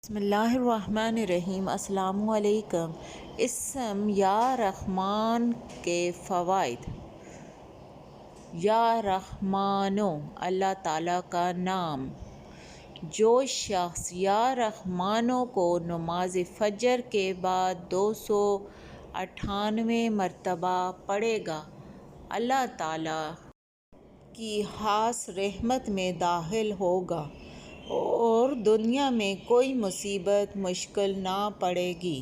بسم اللہ الرحمن الرحیم۔ السلام علیکم۔ اسم یا رحمان کے فوائد۔ یا رحمانو، اللہ تعالیٰ کا نام۔ جو شخص یا رحمانو کو نماز فجر کے بعد 298 مرتبہ پڑھے گا، اللہ تعالیٰ کی خاص رحمت میں داخل ہوگا اور دنیا میں کوئی مصیبت مشکل نہ پڑے گی۔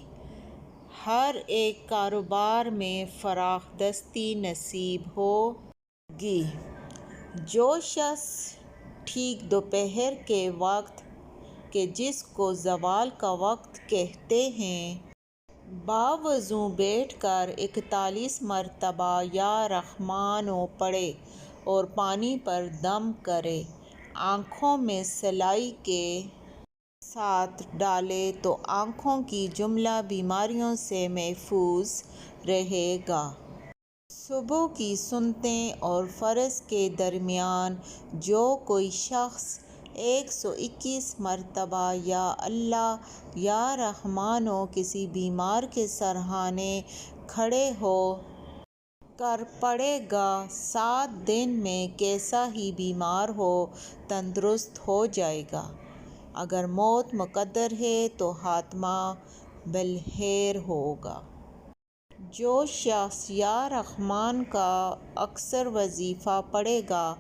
ہر ایک کاروبار میں فراخ دستی نصیب ہوگی۔ جو شخص ٹھیک دوپہر کے وقت کے جس کو زوال کا وقت کہتے ہیں، باوضو بیٹھ کر 41 مرتبہ یا رحمانو پڑھے اور پانی پر دم کرے، آنکھوں میں سلائی کے ساتھ ڈالے تو آنکھوں کی جملہ بیماریوں سے محفوظ رہے گا۔ صبح کی سنتیں اور فرض کے درمیان جو کوئی شخص 121 مرتبہ یا اللہ یا رحمانو کسی بیمار کے سرہانے کھڑے ہو کر پڑھے گا، 7 دن میں کیسا ہی بیمار ہو تندرست ہو جائے گا۔ اگر موت مقدر ہے تو خاتمہ بالخیر ہوگا۔ جو شخص یا رحمان کا اکثر وظیفہ پڑھے گا،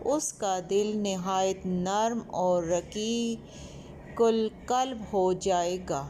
اس کا دل نہایت نرم اور رقیق القلب ہو جائے گا۔